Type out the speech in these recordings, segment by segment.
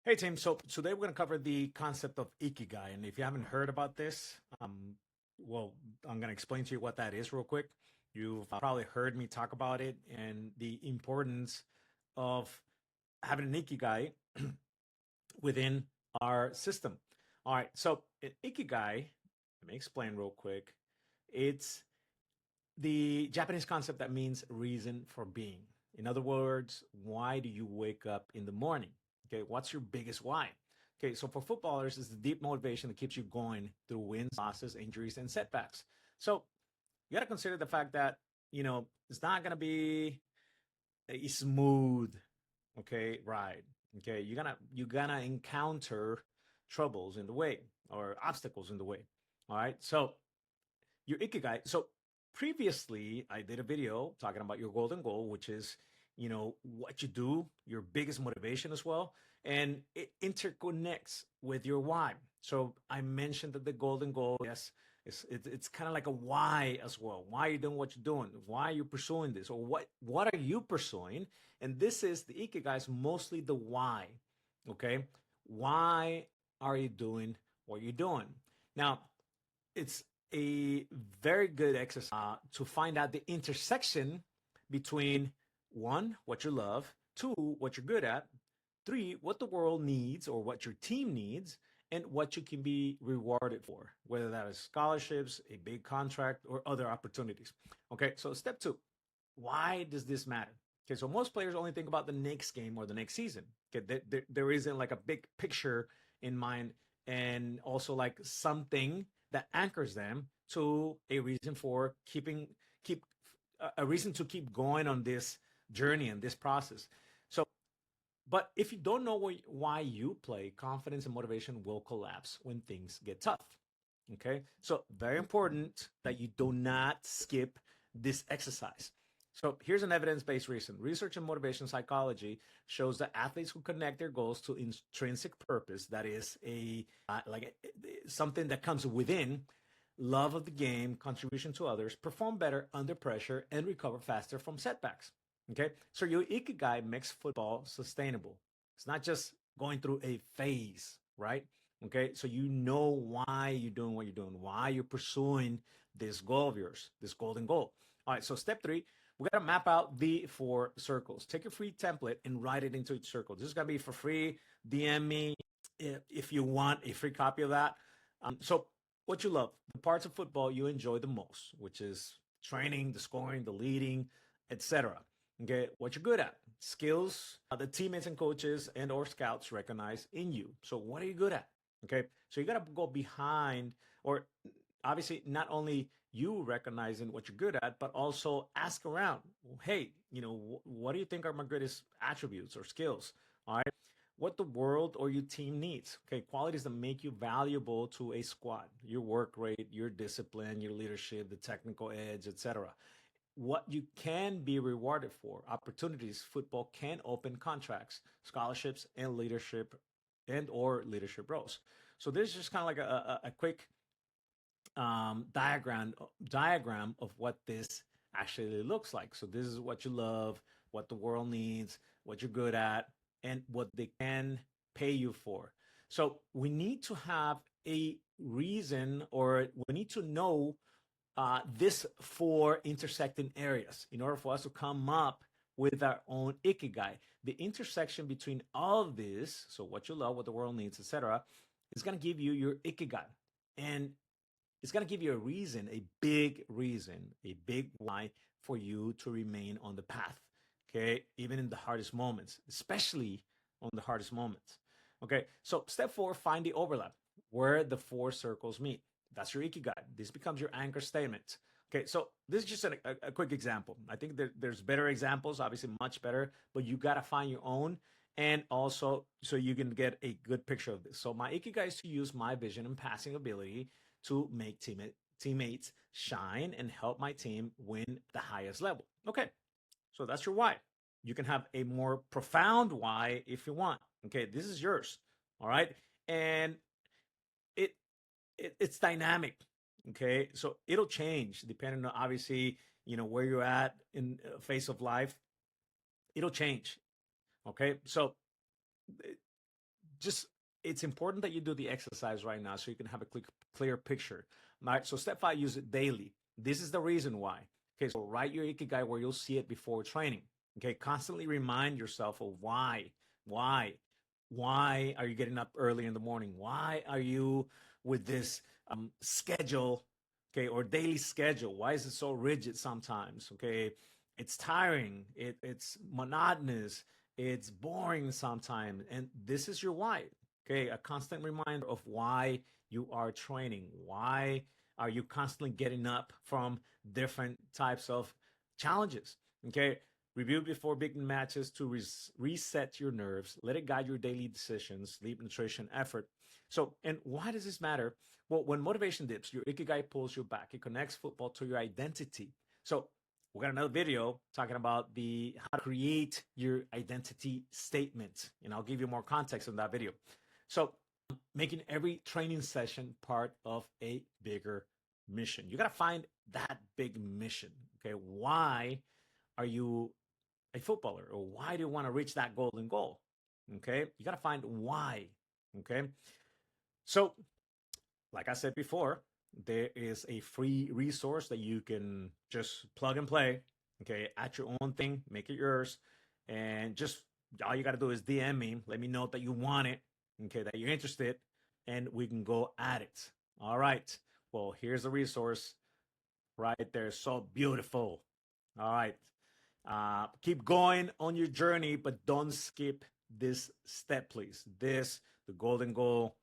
Hey team, so today we're going to cover the concept of Ikigai. And if you haven't heard about this, well, I'm going to explain to you what that is real quick. You've probably heard me talk about it and the importance of having an Ikigai within our system. All right, so Ikigai, let me explain real quick. It's the Japanese concept that means reason for being. In other words, why do you wake up in the morning? Okay, what's your biggest why? Okay, so for footballers, it's the deep motivation that keeps you going through wins, losses, injuries, and setbacks. So you got to consider the fact that, it's not going to be a smooth, okay, ride. Okay, you're gonna encounter troubles in the way or obstacles in the way. All right, so your ikigai. So previously, I did a video talking about your golden goal, which is, what you do, your biggest motivation as well, and it interconnects with your why. So I mentioned that the golden goal, yes, it's kind of like a why as well. Why are you doing what you're doing? Why are you pursuing this? Or what are you pursuing? And this is the ikigai is mostly the why. Okay, why are you doing what you're doing? Now, it's a very good exercise to find out the intersection between one, what you love, two, what you're good at, three, what the world needs or what your team needs, and what you can be rewarded for, whether that is scholarships, a big contract, or other opportunities. Okay, so step two, why does this matter? Okay, so most players only think about the next game or the next season. Okay, there isn't like a big picture in mind, and also like something that anchors them to a reason for keep a reason to keep going on this journey and this process. So, but if you don't know why you play, confidence and motivation will collapse when things get tough. Okay, so very important that you do not skip this exercise. So here's an evidence-based reason. Research in motivation psychology shows that athletes who connect their goals to intrinsic purpose, that is something that comes within, love of the game, contribution to others, perform better under pressure, and recover faster from setbacks. Okay, so your ikigai makes football sustainable. It's not just going through a phase, right? Okay, so you know why you're doing what you're doing, why you're pursuing this goal of yours, this golden goal. All right, so step three, we got to map out the 4 circles. Take a free template and write it into each circle. This is going to be for free. DM me if you want a free copy of that. So what you love, the parts of football you enjoy the most, which is training, the scoring, the leading, etc. Okay, what you're good at, skills, the teammates and coaches and or scouts recognize in you. So what are you good at? Okay, so you got to go behind, or obviously not only you recognizing what you're good at, but also ask around. Hey, what do you think are my greatest attributes or skills? All right, what the world or your team needs. Okay, qualities that make you valuable to a squad: your work rate, your discipline, your leadership, the technical edge, etc. What you can be rewarded for, opportunities. Football can open contracts, scholarships, and leadership roles. So this is just kind of like a quick diagram of what this actually looks like. So this is what you love, what the world needs, what you're good at, and what they can pay you for. So we need to have a reason, or we need to know this 4 intersecting areas in order for us to come up with our own ikigai. The intersection between all of this, so what you love, what the world needs, etc., is going to give you your ikigai. And it's going to give you a big reason, a big why for you to remain on the path. Okay, even in the hardest moments, especially on the hardest moments. Okay, so step 4, find the overlap where the 4 circles meet. That's your ikigai. This becomes your anchor statement. Okay, so this is just a quick example. I think there's better examples, obviously much better, but you got to find your own, and also so you can get a good picture of this. So my ikigai is to use my vision and passing ability to make teammates shine and help my team win the highest level. Okay, so that's your why. You can have a more profound why if you want. Okay, this is yours. All right, and it, it's dynamic. Okay, so it'll change depending on, obviously, where you're at in phase of life. It'll change. Okay, so just it's important that you do the exercise right now so you can have a clear picture. All right. So step five, use it daily. This is the reason why. Okay. So write your Ikigai where you'll see it before training. Okay. Constantly remind yourself of why, why are you getting up early in the morning? Why are you with this schedule? Okay. Or daily schedule. Why is it so rigid sometimes? Okay. It's tiring. It's monotonous. It's boring sometimes. And this is your why. Okay, a constant reminder of why you are training. Why are you constantly getting up from different types of challenges? Okay, review before big matches to reset your nerves. Let it guide your daily decisions, sleep, nutrition, effort. So, and why does this matter? Well, when motivation dips, your ikigai pulls you back. It connects football to your identity. So, we got another video talking about the how to create your identity statement, and I'll give you more context in that video. So, making every training session part of a bigger mission. You got to find that big mission. Okay. Why are you a footballer, or why do you want to reach that golden goal? Okay. You got to find why. Okay. So, like I said before, there is a free resource that you can just plug and play. Okay. At your own thing, make it yours. And just all you got to do is DM me. Let me know that you want it. Okay. That you're interested. And we can go at it. All right. Well, here's the resource right there. So beautiful. All right. Keep going on your journey, but don't skip this step, please. This, the golden goal,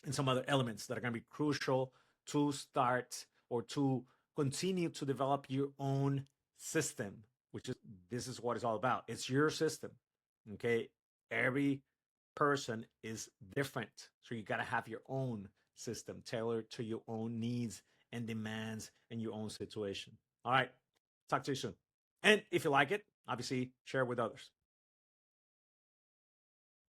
and some other elements that are going to be crucial to start or to continue to develop your own system, which is this is what it's all about. It's your system. Okay. Every person is different. So you got to have your own system tailored to your own needs and demands and your own situation. All right. Talk to you soon. And if you like it, obviously share with others.